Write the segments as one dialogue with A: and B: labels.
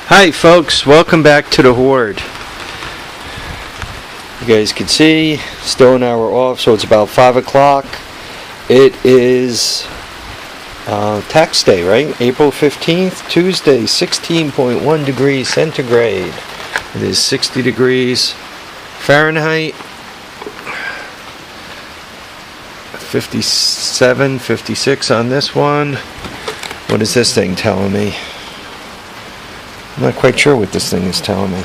A: Hi folks, welcome back to the Horde. You guys can see, still an hour off, so it's about 5 o'clock. It is tax day, right? April 15th, Tuesday, 16.1 degrees centigrade. It is 60 degrees Fahrenheit. 57, 56 on this one. What is this thing telling me? I'm not quite sure what this thing is telling me.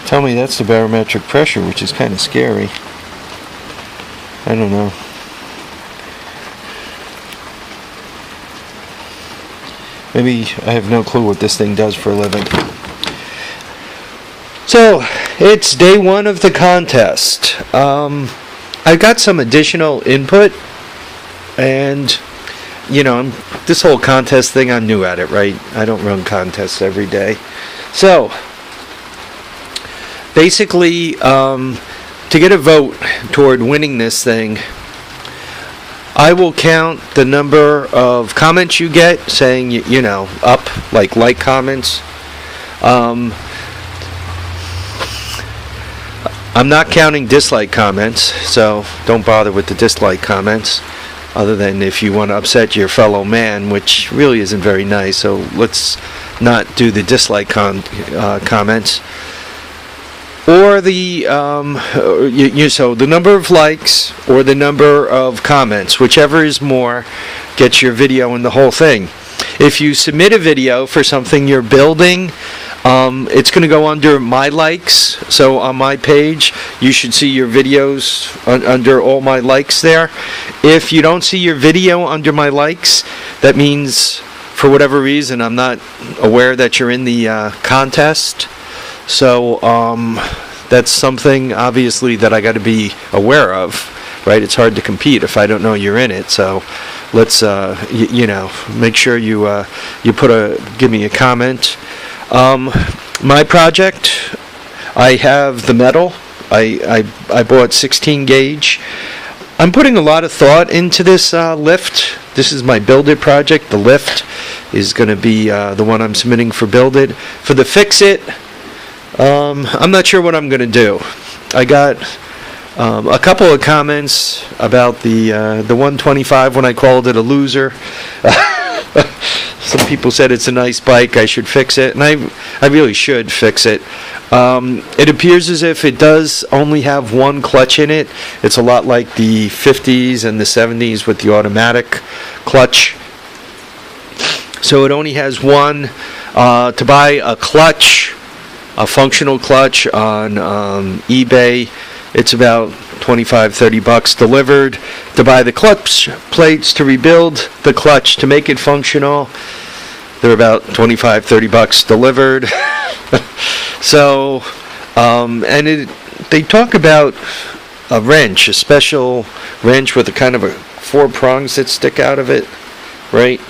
A: Tell me that's the barometric pressure, which is kind of scary. I don't know. Maybe I have no clue what this thing does for a living. So, it's day one of the contest. I got some additional input, and you know, this whole contest thing, I'm new at it, right? I don't run contests every day. So, basically, to get a vote toward winning this thing, I will count the number of comments you get saying, you know, up, like comments. I'm not counting dislike comments, so don't bother with the dislike comments. Other than if you want to upset your fellow man, which really isn't very nice, so let's not do the dislike comments. Or the so the number of likes or the number of comments, whichever is more, gets your video in the whole thing. If you submit a video for something you're building, it's going to go under my likes. So on my page, you should see your videos under all my likes there. If you don't see your video under my likes, that means for whatever reason I'm not aware that you're in the contest. So that's something obviously that I got to be aware of, right? It's hard to compete if I don't know you're in it. So let's you know, make sure you give me a comment. My project, I have the metal. I bought 16 gauge. I'm putting a lot of thought into this lift. This is my Build It project. The lift is going to be the one I'm submitting for Build It. For the Fix It, I'm not sure what I'm going to do. I got a couple of comments about the 125 when I called it a loser. Some people said it's a nice bike, I should fix it, and I really should fix it. It appears as if it does only have one clutch in it. It's a lot like the 50s and the 70s with the automatic clutch. So it only has one. To buy a clutch, a functional clutch on eBay, it's about $25-30 delivered. To buy the clutch plates to rebuild the clutch to make it functional, they're about $25-30 delivered. So, and they talk about a wrench, a special wrench with a kind of a 4 prongs that stick out of it, right?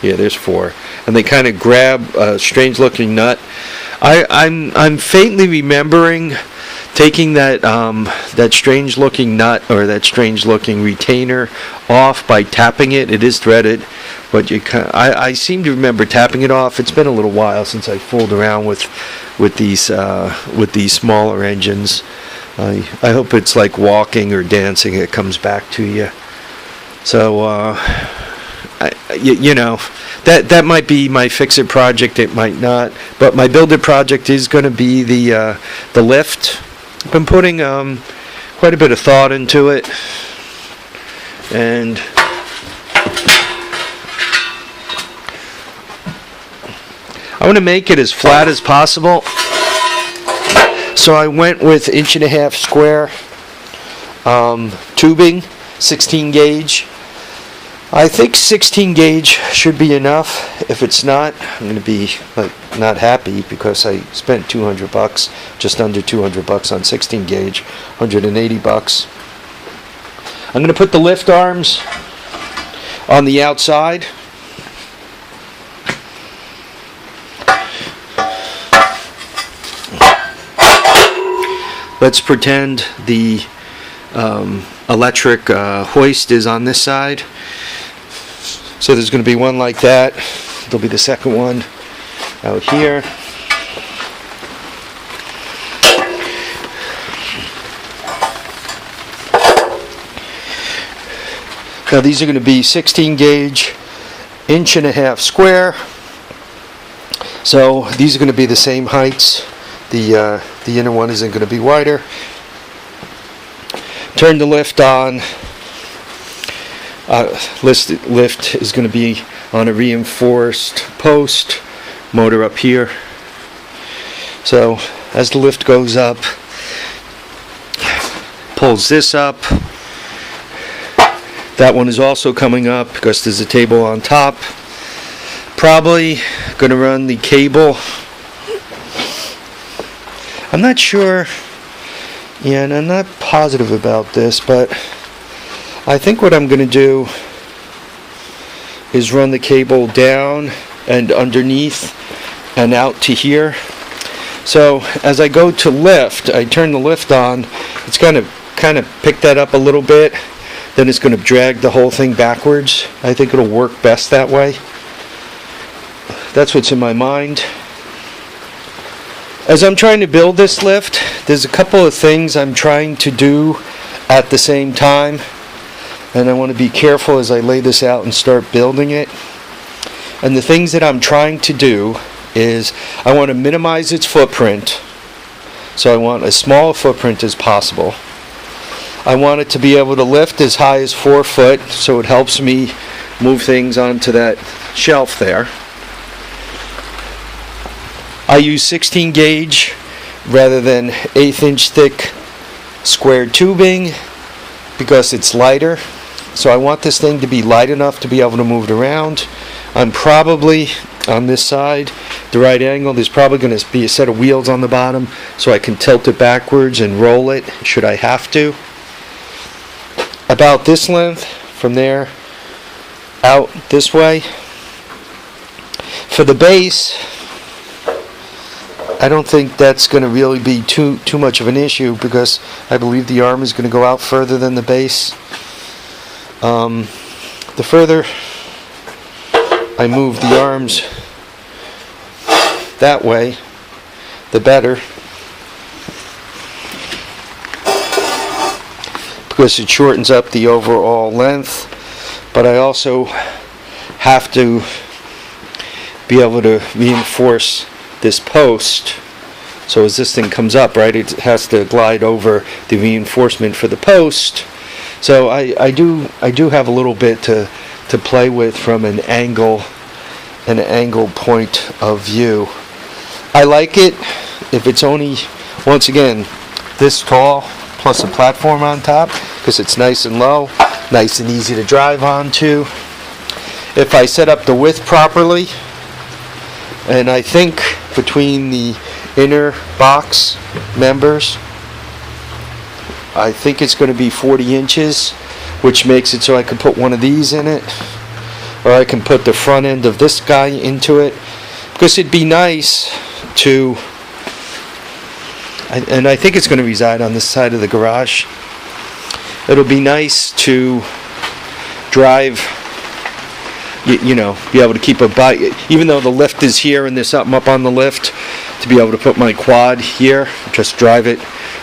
A: Yeah, there's 4, and they kind of grab a strange-looking nut. I'm faintly remembering taking that that strange-looking nut or that strange-looking retainer off by tapping it. It is threaded, but I seem to remember tapping it off. It's been a little while since I fooled around with these smaller engines. I hope it's like walking or dancing. It comes back to you. So you know, that might be my Fix It project. It might not, but my Build It project is going to be the lift. I've been putting quite a bit of thought into it, and I want to make it as flat as possible. So I went with 1.5 inch square tubing, 16 gauge. I think 16 gauge should be enough. If it's not, I'm going to be not happy because I spent $200, just under $200 on 16 gauge, $180. I'm going to put the lift arms on the outside. Let's pretend the electric hoist is on this side. So there's going to be one like that. There'll be the second one out here. Now these are going to be 16 gauge, 1.5" square. So these are going to be the same heights. The inner one isn't going to be wider. Turn the lift on. Lift is going to be on a reinforced post. Motor up here. So as the lift goes up, pulls this up. That one is also coming up because there's a table on top. Probably going to run the cable. I'm not sure, yeah, and I'm not positive about this, but I think what I'm going to do is run the cable down and underneath and out to here. So as I go to lift, I turn the lift on, it's going to kind of pick that up a little bit. Then it's going to drag the whole thing backwards. I think it'll work best that way. That's what's in my mind. As I'm trying to build this lift, there's a couple of things I'm trying to do at the same time. And I want to be careful as I lay this out and start building it. And the things that I'm trying to do is I want to minimize its footprint. So I want as small a footprint as possible. I want it to be able to lift as high as 4 foot, so it helps me move things onto that shelf there. I use 16 gauge rather than 1/8 inch thick square tubing because it's lighter. So I want this thing to be light enough to be able to move it around. I'm probably on this side, the right angle, there's probably going to be a set of wheels on the bottom so I can tilt it backwards and roll it should I have to. About this length from there out this way. For the base, I don't think that's going to really be too much of an issue because I believe the arm is going to go out further than the base. The further I move the arms that way, the better. Because it shortens up the overall length, but I also have to be able to reinforce this post. So as this thing comes up, right, it has to glide over the reinforcement for the post. So I do have a little bit to play with from an angle point of view. I like it if it's only, once again, this tall plus a platform on top because it's nice and low, nice and easy to drive onto. If I set up the width properly, and I think between the inner box members, I think it's going to be 40 inches, which makes it so I can put one of these in it, or I can put the front end of this guy into it, because it'd be nice to, and I think it's going to reside on this side of the garage. It'll be nice to drive, you know, be able to keep a bike, even though the lift is here and there's something up on the lift, to be able to put my quad here, just drive it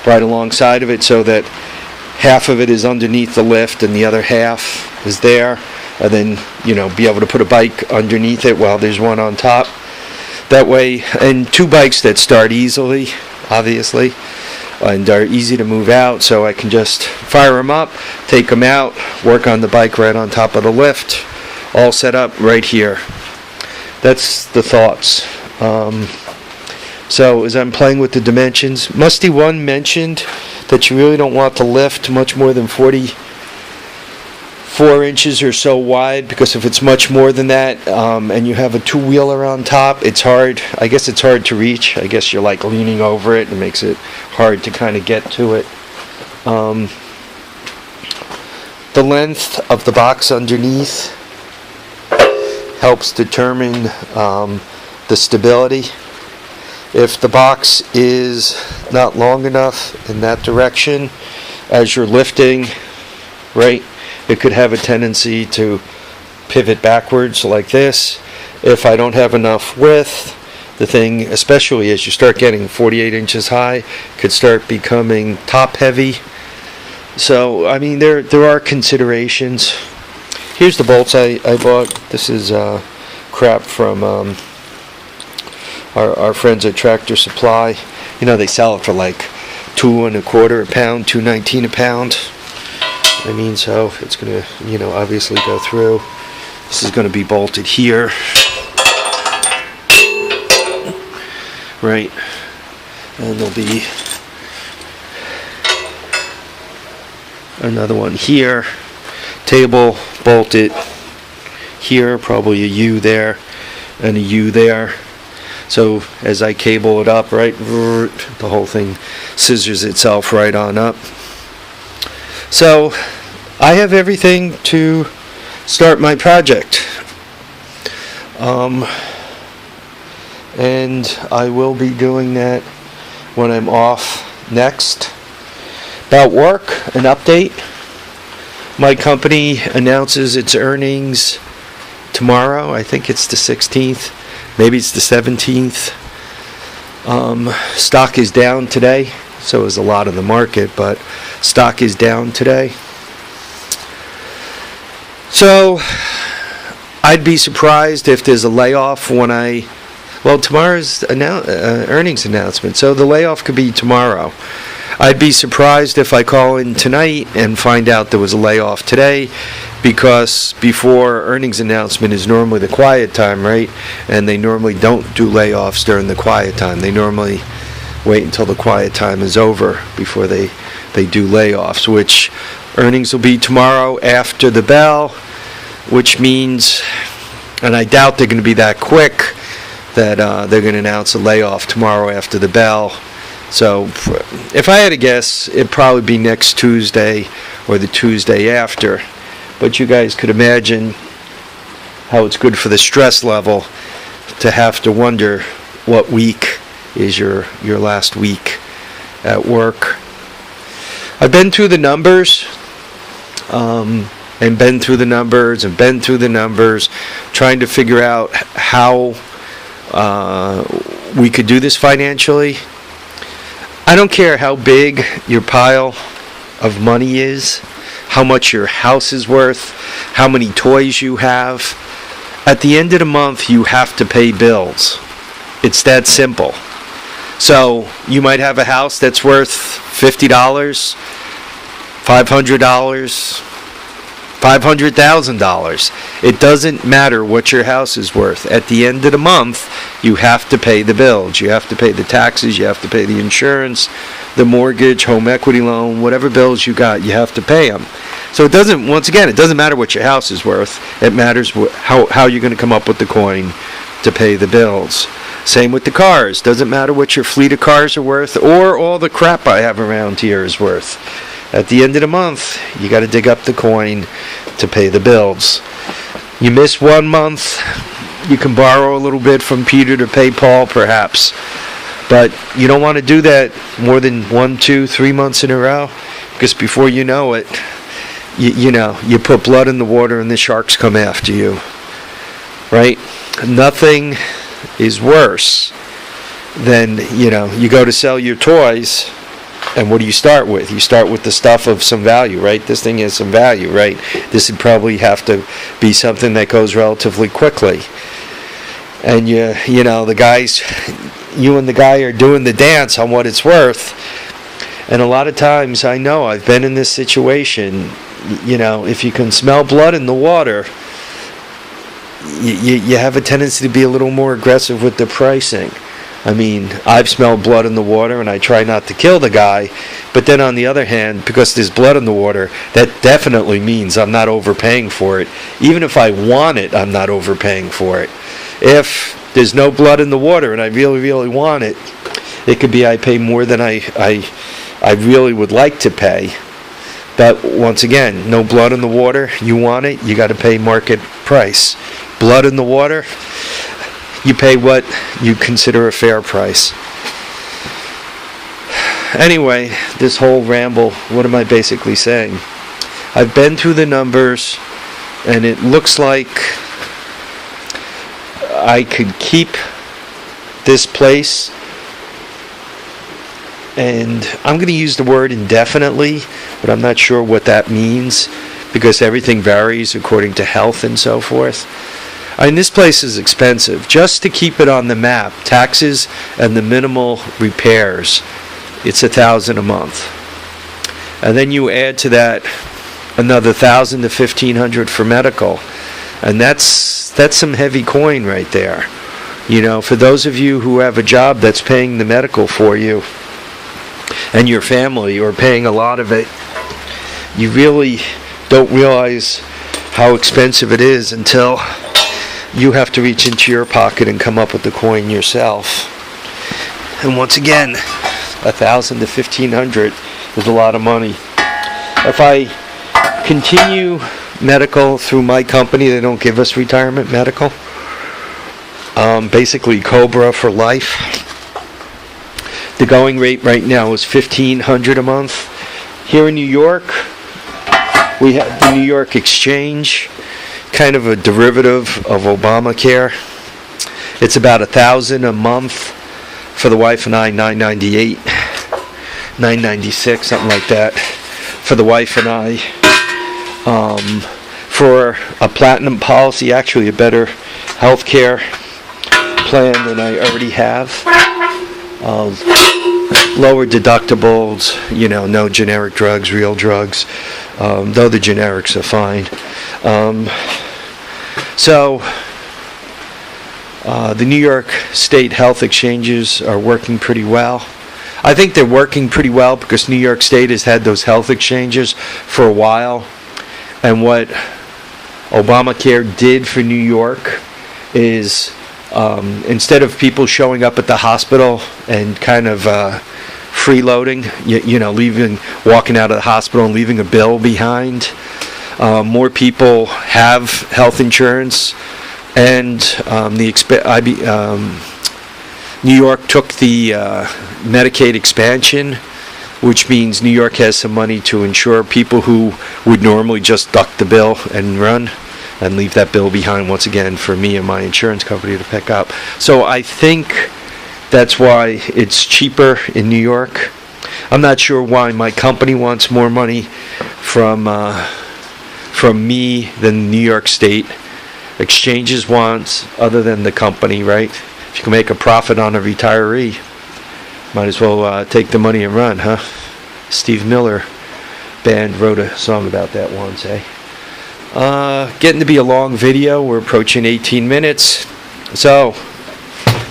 A: right alongside of it so that half of it is underneath the lift and the other half is there, and then, you know, be able to put a bike underneath it while there's one on top. That way, and two bikes that start easily, obviously, and are easy to move out, so I can just fire them up, take them out, work on the bike right on top of the lift, all set up right here. That's the thoughts. So as I'm playing with the dimensions, Musty 1 mentioned that you really don't want the lift much more than 44 inches or so wide, because if it's much more than that, and you have a two-wheeler on top, it's hard. I guess it's hard to reach. I guess you're like leaning over it and it makes it hard to kind of get to it. The length of the box underneath helps determine the stability. If the box is not long enough in that direction, as you're lifting, right, it could have a tendency to pivot backwards like this. If I don't have enough width, the thing, especially as you start getting 48 inches high, could start becoming top heavy. So, I mean, there are considerations. Here's the bolts I bought. This is crap from our friends at Tractor Supply. You know, they sell it for like $2.25 a pound, $2.19 a pound. I mean, so it's going to, you know, obviously go through. This is going to be bolted here. Right. And there'll be another one here. Table bolted here, probably a U there and a U there. So as I cable it up, right, the whole thing scissors itself right on up. So I have everything to start my project. And I will be doing that when I'm off next. About work, an update. My company announces its earnings tomorrow. I think it's the 16th. Maybe it's the 17th. Stock is down today. So is a lot of the market, but stock is down today. So I'd be surprised if there's a layoff when tomorrow's earnings announcement, so the layoff could be tomorrow. I'd be surprised if I call in tonight and find out there was a layoff today, because before earnings announcement is normally the quiet time, right? And they normally don't do layoffs during the quiet time. They normally wait until the quiet time is over before they do layoffs, which earnings will be tomorrow after the bell, which means, and I doubt they're going to be that quick, that they're going to announce a layoff tomorrow after the bell. So if I had to guess, it'd probably be next Tuesday or the Tuesday after. But you guys could imagine how it's good for the stress level to have to wonder what week is your last week at work. I've been through the numbers, and been through the numbers, trying to figure out how we could do this financially. I don't care how big your pile of money is, how much your house is worth, how many toys you have. At the end of the month, you have to pay bills. It's that simple. So you might have a house that's worth $50, $500, $500,000. It doesn't matter what your house is worth. At the end of the month, you have to pay the bills. You have to pay the taxes. You have to pay the insurance, the mortgage, home equity loan, whatever bills you got, you have to pay them. So it doesn't matter what your house is worth. It matters how you're going to come up with the coin to pay the bills. Same with the cars. Doesn't matter what your fleet of cars are worth or all the crap I have around here is worth. At the end of the month, you got to dig up the coin to pay the bills. You miss 1 month, you can borrow a little bit from Peter to pay Paul, perhaps. But you don't want to do that more than 1, 2, 3 months in a row, because before you know it, you put blood in the water and the sharks come after you. Right? Nothing is worse than, you go to sell your toys. And what do you start with? You start with the stuff of some value, right? This thing has some value, right? This would probably have to be something that goes relatively quickly. And you and the guy are doing the dance on what it's worth. And a lot of times, I know I've been in this situation. If you can smell blood in the water, you have a tendency to be a little more aggressive with the pricing. I mean, I've smelled blood in the water, and I try not to kill the guy. But then on the other hand, because there's blood in the water, that definitely means I'm not overpaying for it. Even if I want it, I'm not overpaying for it. If there's no blood in the water and I really, really want it, it could be I pay more than I really would like to pay. But once again, no blood in the water, you want it, you got to pay market price. Blood in the water, you pay what you consider a fair price. Anyway, this whole ramble, what am I basically saying? I've been through the numbers. and it looks like I could keep this place, and I'm going to use the word indefinitely, but I'm not sure what that means because everything varies according to health and so forth. And this place is expensive. Just to keep it on the map, taxes and the minimal repairs, it's $1,000 a month. And then you add to that another $1,000 to $1,500 for medical, and that's some heavy coin right there. You know, for those of you who have a job that's paying the medical for you, and your family, or paying a lot of it, you really don't realize how expensive it is until you have to reach into your pocket and come up with the coin yourself. And once again, $1,000 to $1,500 is a lot of money. If I continue medical through my company, they don't give us retirement medical. Basically Cobra for life. The going rate right now is $1,500 a month. Here in New York, we have the New York Exchange, kind of a derivative of Obamacare. It's about $1,000 a month for the wife and I, $998, $996, something like that for the wife and I. For a platinum policy, actually a better health care plan than I already have. Lower deductibles, you know, no generic drugs, real drugs, though the generics are fine. So the New York State health exchanges are working pretty well. I think they're working pretty well because New York State has had those health exchanges for a while. And what Obamacare did for New York is instead of people showing up at the hospital and kind of freeloading, you know, walking out of the hospital and leaving a bill behind, more people have health insurance, and New York took the Medicaid expansion, which means New York has some money to insure people who would normally just duck the bill and run and leave that bill behind once again for me and my insurance company to pick up. So I think that's why it's cheaper in New York. I'm not sure why my company wants more money from me than New York State exchanges wants, other than the company, right? If you can make a profit on a retiree, might as well take the money and run, huh? Steve Miller Band wrote a song about that once, eh? Getting to be a long video. We're approaching 18 minutes. So,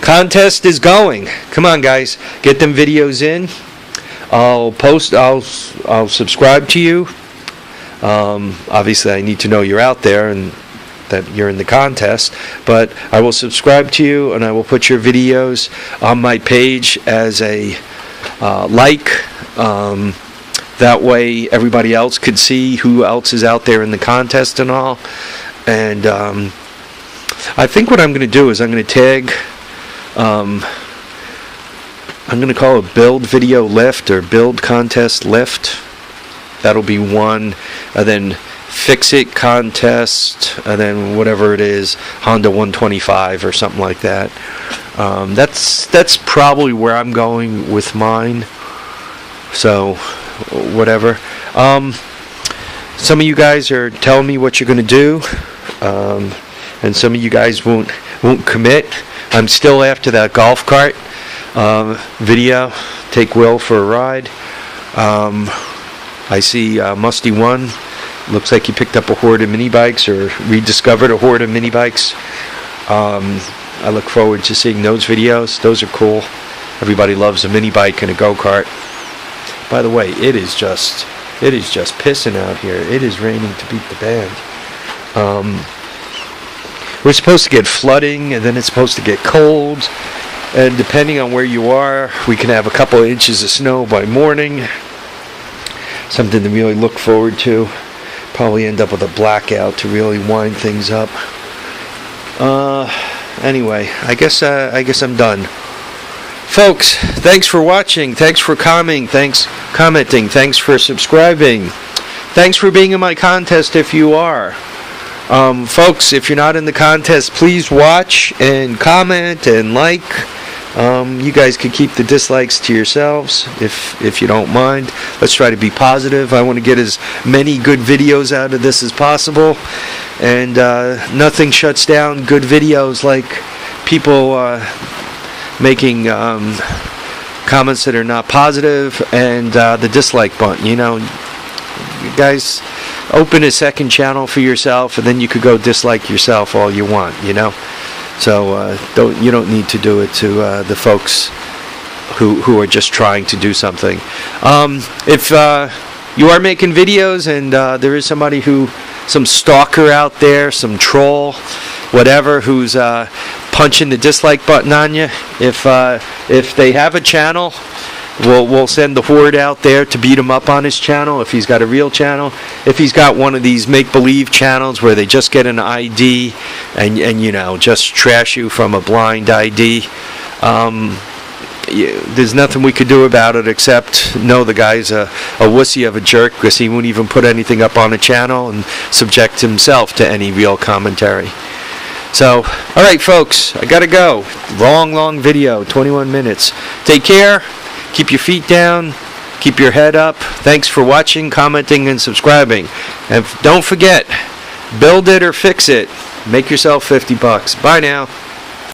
A: contest is going. Come on, guys. Get them videos in. I'll subscribe to you. Obviously, I need to know you're out there and that you're in the contest, but I will subscribe to you, and I will put your videos on my page as a like. That way everybody else could see who else is out there in the contest and all. And I think what I'm going to do is I'm going to tag, I'm going to call it Build Video Lift or Build Contest Lift. That'll be one. And then Fix It Contest, and then whatever it is, Honda 125 or something like that. That's probably where I'm going with mine. So whatever. Some of you guys are telling me what you're going to do, and some of you guys won't commit. I'm still after that golf cart video. Take Will for a ride. I see Musty One. Looks like he picked up a horde of mini bikes, or rediscovered a horde of mini bikes. I look forward to seeing those videos. Those are cool. Everybody loves a mini bike and a go-kart. By the way, it is just pissing out here. It is raining to beat the band. We're supposed to get flooding, and then it's supposed to get cold. And depending on where you are, we can have a couple of inches of snow by morning. Something to really look forward to. Probably end up with a blackout to really wind things up. Anyway, I guess I'm done. Folks, thanks for watching. Thanks for commenting. Thanks for subscribing. Thanks for being in my contest if you are. Folks, if you're not in the contest, please watch and comment and like. You guys could keep the dislikes to yourselves if you don't mind. Let's try to be positive. I want to get as many good videos out of this as possible, and nothing shuts down good videos like people making comments that are not positive, and the dislike button. You know, you guys, open a second channel for yourself, and then you could go dislike yourself all you want, you know. So you don't need to do it to the folks who are just trying to do something. If you are making videos and there is somebody some stalker out there, some troll, whatever, who's punching the dislike button on you, if they have a channel, we'll send the horde out there to beat him up on his channel if he's got a real channel. If he's got one of these make-believe channels where they just get an ID and you know, just trash you from a blind ID, there's nothing we could do about it except know the guy's a wussy of a jerk, because he won't even put anything up on a channel and subject himself to any real commentary. So, all right, folks, I gotta go. Long video, 21 minutes. Take care. Keep your feet down. Keep your head up. Thanks for watching, commenting, and subscribing. And don't forget, build it or fix it. Make yourself $50. Bye now.